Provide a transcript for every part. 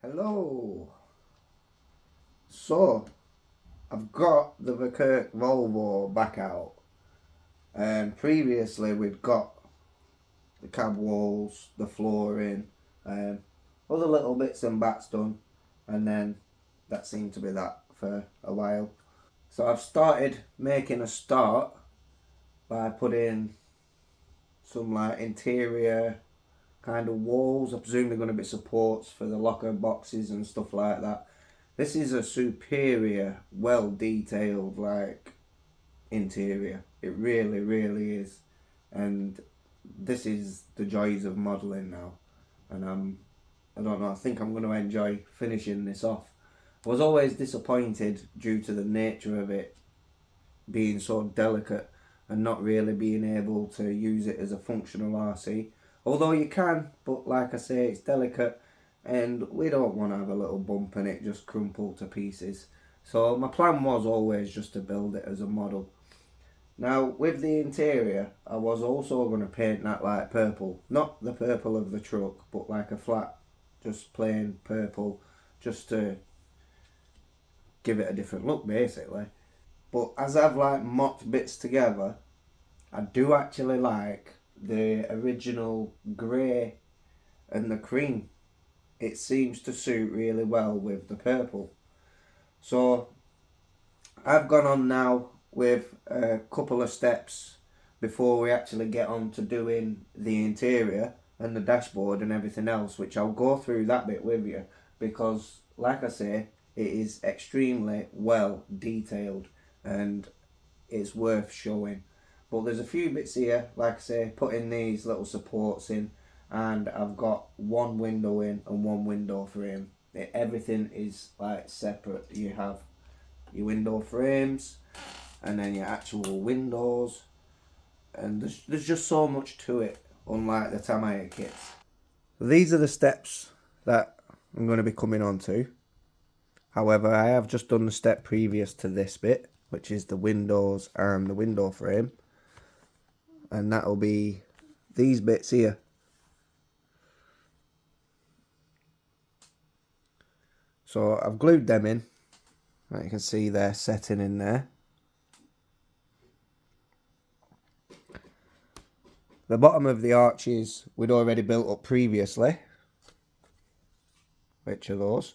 Hello. So, I've got the Verkerk Volvo back out, and previously we'd got the cab walls, the flooring, other little bits and bats done, and then that seemed to be that for a while. So I've started making a start by putting some like interior kind of walls. I presume they're going to be supports for the locker boxes and stuff like that. This is a superior, well detailed like interior. It really, really is. And this is the joys of modelling now. And I don't know, I think I'm going to enjoy finishing this off. I was always disappointed due to the nature of it being so delicate and not really being able to use it as a functional RC. Although you can, but like I say, it's delicate and we don't want to have a little bump and it just crumple to pieces. So my plan was always just to build it as a model. Now with the interior, I was also going to paint that like purple. Not the purple of the truck, but like a flat, just plain purple, just to give it a different look basically. But as I've like mocked bits together, I do actually like the original grey and the cream. It seems to suit really well with the purple. So I've gone on now with a couple of steps before we actually get on to doing the interior and the dashboard and everything else, which I'll go through that bit with you because like I say, it is extremely well detailed and it's worth showing. But there's a few bits here, like I say, putting these little supports in, and I've got one window in and one window frame. Everything is like separate. You have your window frames and then your actual windows, and there's just so much to it, unlike the Tamiya kits. These are the steps that I'm going to be coming on to. However, I have just done the step previous to this bit, which is the windows and the window frame. And that'll be these bits here. So I've glued them in. Like you can see they're setting in there. The bottom of the arches we'd already built up previously. Which are those?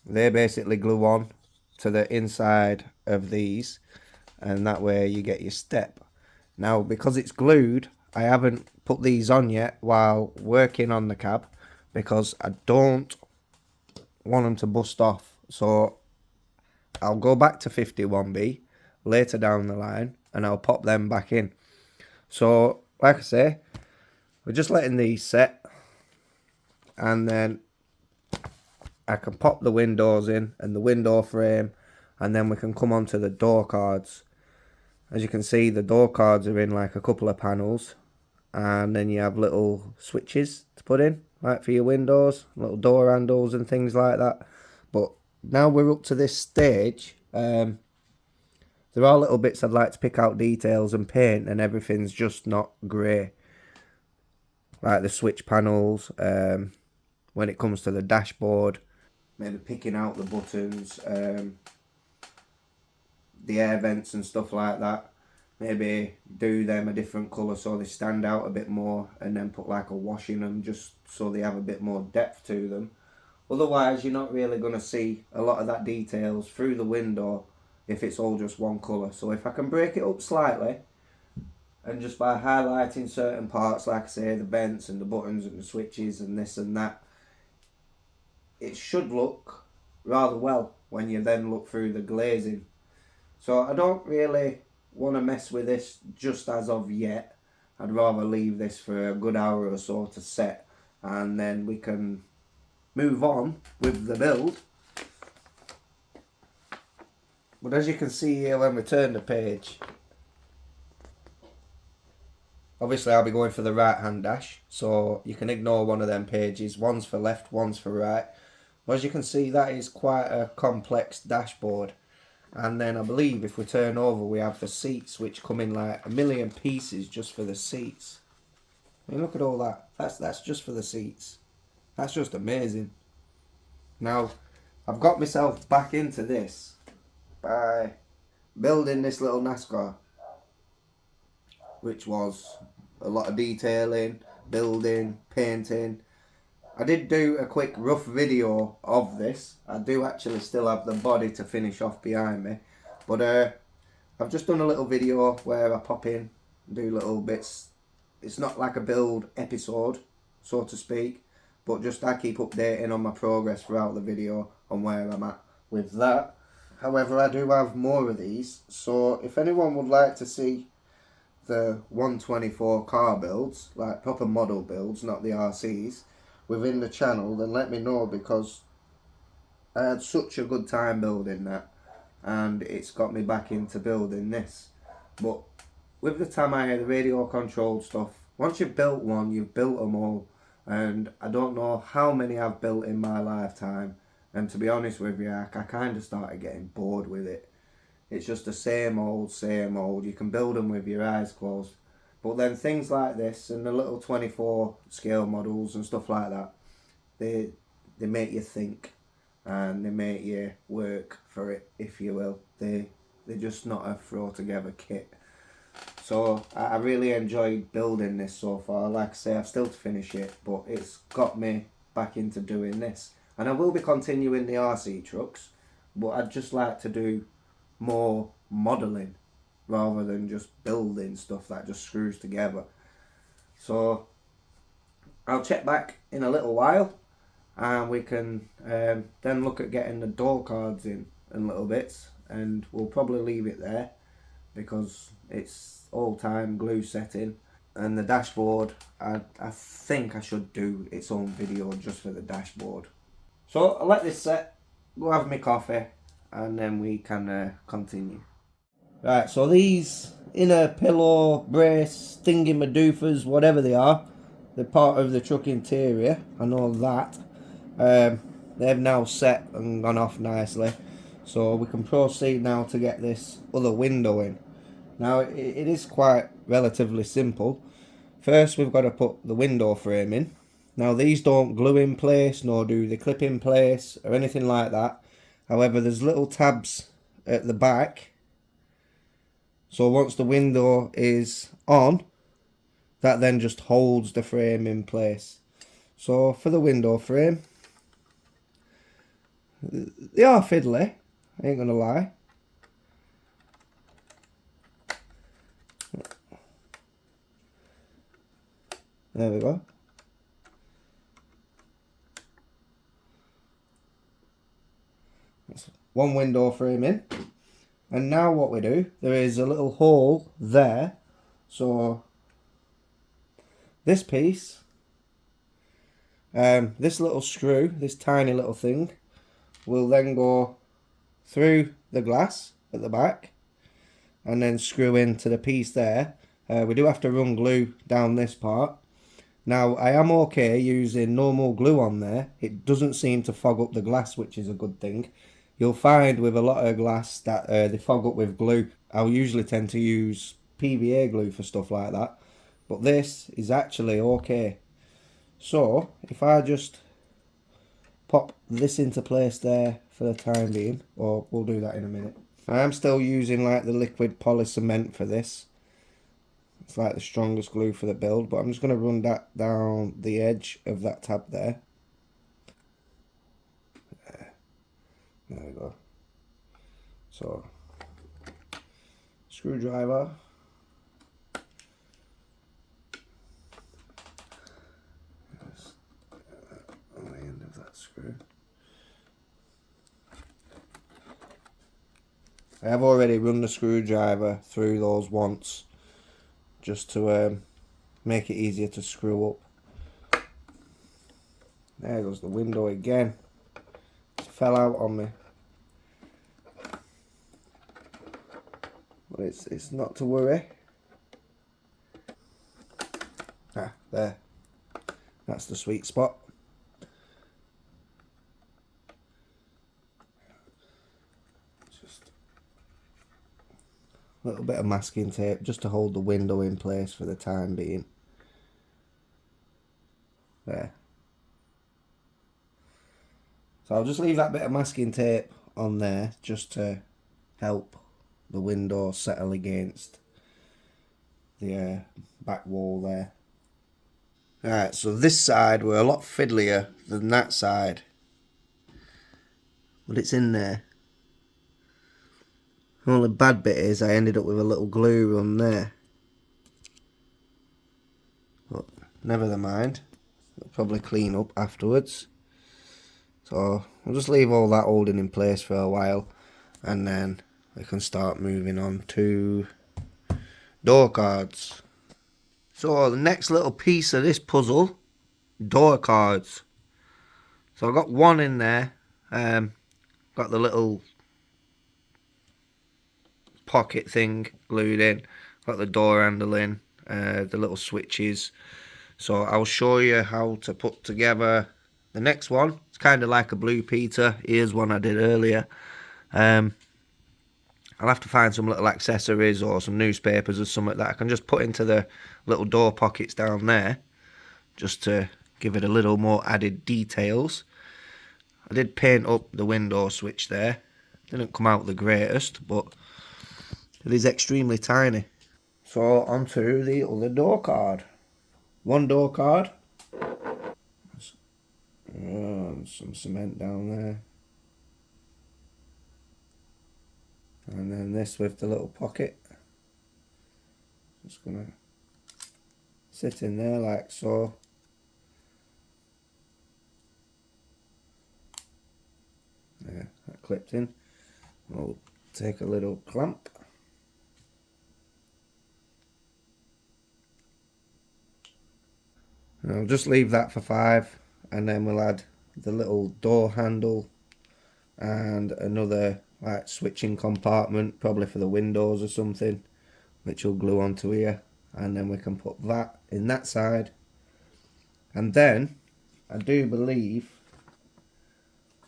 They basically glue on to the inside of these, and that way you get your step. Now because it's glued, I haven't put these on yet while working on the cab because I don't want them to bust off. So I'll go back to 51B later down the line and I'll pop them back in. So like I say, we're just letting these set, and then I can pop the windows in and the window frame, and then we can come on to the door cards. As you can see, the door cards are in like a couple of panels, and then you have little switches to put in, like for your windows, little door handles and things like that. But now we're up to this stage, there are little bits I'd like to pick out details and paint, and everything's just not grey. Like the switch panels, when it comes to the dashboard, maybe picking out the buttons, the air vents and stuff like that. Maybe do them a different colour so they stand out a bit more, and then put like a wash in them just so they have a bit more depth to them. Otherwise you're not really going to see a lot of that details through the window if it's all just one colour. So if I can break it up slightly, and just by highlighting certain parts, like I say, the vents and the buttons and the switches and this and that, it should look rather well when you then look through the glazing. So I don't really want to mess with this just as of yet. I'd rather leave this for a good hour or so to set, and then we can move on with the build. But as you can see here, when we turn the page, obviously I'll be going for the right hand dash, so you can ignore one of them pages. One's for left, one's for right. But as you can see, that is quite a complex dashboard. And then I believe if we turn over, we have the seats, which come in like a million pieces just for the seats. I mean, look at all that. That's just for the seats. That's just amazing. Now, I've got myself back into this by building this little NASCAR, which was a lot of detailing, building, painting. I did do a quick rough video of this. I do actually still have the body to finish off behind me, but I've just done a little video where I pop in and do little bits. It's not like a build episode, so to speak, but just I keep updating on my progress throughout the video on where I'm at with that. However, I do have more of these, so if anyone would like to see the 124 car builds, like proper model builds, not the RCs, within the channel, then let me know, because I had such a good time building that, and it's got me back into building this. But with the Tamiya, the radio controlled stuff, once you've built one, you've built them all, and I don't know how many I've built in my lifetime, and to be honest with you, I kind of started getting bored with it. It's just the same old, you can build them with your eyes closed. But then things like this and the little 24 scale models and stuff like that, they make you think, and they make you work for it, if you will. They're just not a throw together kit. So I really enjoyed building this so far. Like I say, I've still to finish it, but it's got me back into doing this. And I will be continuing the RC trucks, but I'd just like to do more modelling rather than just building stuff that just screws together. So I'll check back in a little while, and we can then look at getting the door cards in little bits, and we'll probably leave it there because it's all time glue setting. And the dashboard, I think I should do its own video just for the dashboard. So I'll let this set, go have my coffee, and then we can continue. Right, so these inner pillow, brace, thingy-madoofers, whatever they are, they're part of the truck interior, I know that. They've now set and gone off nicely, so we can proceed now to get this other window in. Now it is quite relatively simple. First we've got to put the window frame in. Now these don't glue in place, nor do they clip in place or anything like that. However, there's little tabs at the back, so once the window is on, that then just holds the frame in place. So for the window frame, they are fiddly, I ain't gonna lie. There we go. That's one window frame in. And now what we do, there is a little hole there. So this piece, this little screw, this tiny little thing, will then go through the glass at the back and then screw into the piece there. We do have to run glue down this part. Now I am okay using normal glue on there. It doesn't seem to fog up the glass, which is a good thing. You'll find with a lot of glass that they fog up with glue. I'll usually tend to use PVA glue for stuff like that, but this is actually okay. So if I just pop this into place there for the time being, or we'll do that in a minute. I am still using like the liquid poly cement for this. It's like the strongest glue for the build, but I'm just going to run that down the edge of that tab there. There we go. So, screwdriver. On the end of that screw. I have already run the screwdriver through those once, just to make it easier to screw up. There goes the window again. It fell out on me. But it's not to worry. Ah, there. That's the sweet spot. Just a little bit of masking tape just to hold the window in place for the time being. There. So I'll just leave that bit of masking tape on there just to help the window settle against the back wall there. Alright, so this side were a lot fiddlier than that side, but it's in there. The only bad bit is I ended up with a little glue run there, but never mind, I'll probably clean up afterwards. So I'll just leave all that holding in place for a while, and then we can start moving on to door cards. So the next little piece of this puzzle, door cards. So I've got one in there, got the little pocket thing glued in, got the door handle in, the little switches. So I'll show you how to put together the next one. It's kind of like a Blue Peter. Here's one I did earlier. I'll have to find some little accessories or some newspapers or something that I can just put into the little door pockets down there, just to give it a little more added details. I did paint up the window switch there. Didn't come out the greatest, but it is extremely tiny. So onto the other door card. One door card. Oh, some cement down there. And then this with the little pocket. Just gonna sit in there like so. There, that clipped in. We'll take a little clamp. And I'll just leave that for 5, and then we'll add the little door handle and another like switching compartment, probably for the windows or something, which will glue onto here, and then we can put that in that side. And then I do believe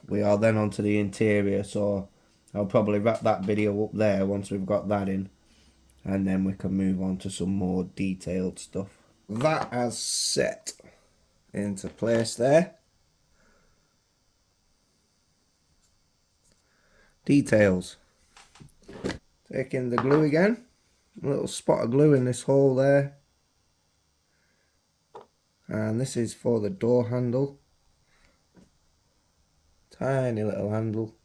we are then onto the interior, so I'll probably wrap that video up there once we've got that in, and then we can move on to some more detailed stuff. That has set into place there. Details. Taking the glue again, a little spot of glue in this hole there, and this is for the door handle. Tiny little handle.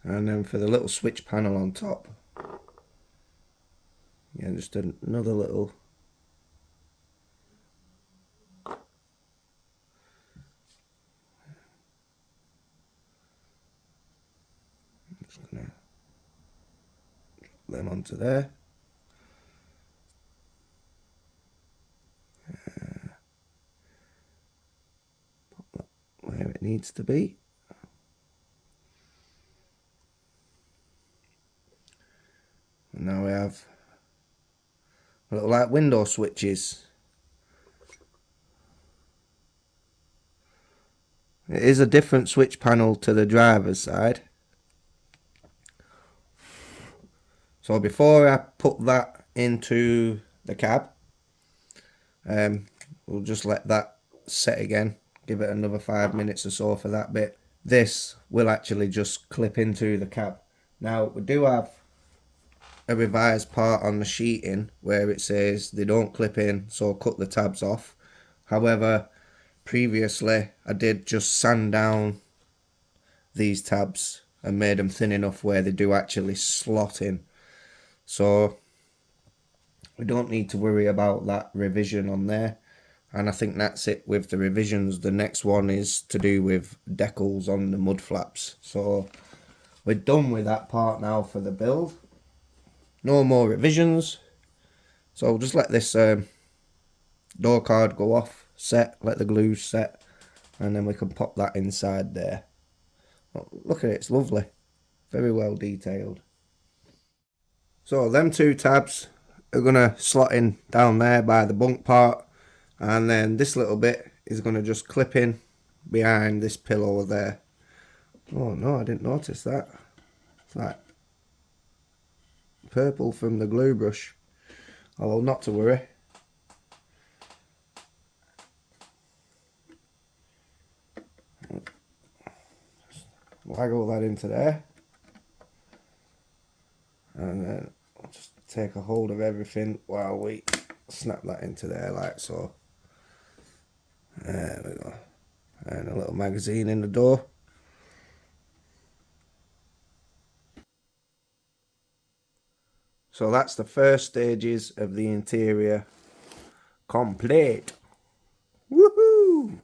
And then for the little switch panel on top, yeah, just another little just gonna drop them onto there. Put that where it needs to be. And now we have a little like window switches. It is a different switch panel to the driver's side. So before I put that into the cab, we'll just let that set again, give it another 5 minutes or so for that bit. This will actually just clip into the cab. Now we do have a revised part on the sheeting where it says they don't clip in, so cut the tabs off. However, previously I did just sand down these tabs and made them thin enough where they do actually slot in, so we don't need to worry about that revision on there. And I think that's it with the revisions. The next one is to do with decals on the mud flaps. So we're done with that part now for the build. No more revisions. So we'll just let this door card go off, set, let the glue set, and then we can pop that inside there. Oh, look at it, it's lovely. Very well detailed. So them 2 tabs are going to slot in down there by the bunk part, and then this little bit is going to just clip in behind this pillow there. Oh no, I didn't notice that. It's like purple from the glue brush. Although not to worry. Waggle that into there. And then I'll just take a hold of everything while we snap that into there like so. There we go. And a little magazine in the door. So that's the first stages of the interior complete. Woohoo!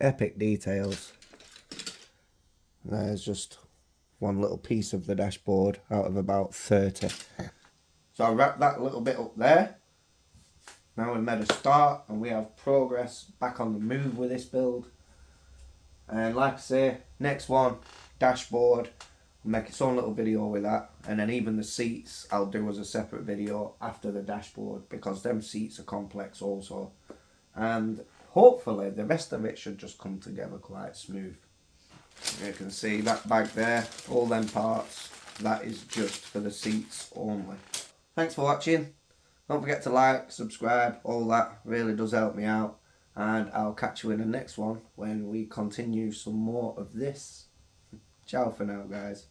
Epic details. There's just one little piece of the dashboard out of about 30. So I wrap that little bit up there. Now we've made a start and we have progress back on the move with this build. And like I say, next one, dashboard, make its own little video with that. And then even the seats I'll do as a separate video after the dashboard, because them seats are complex also. And hopefully the rest of it should just come together quite smooth. You can see that bag there, all them parts, that is just for the seats only. Thanks for watching. Don't forget to like, subscribe, all that really does help me out. And I'll catch you in the next one when we continue some more of this. Ciao for now, guys.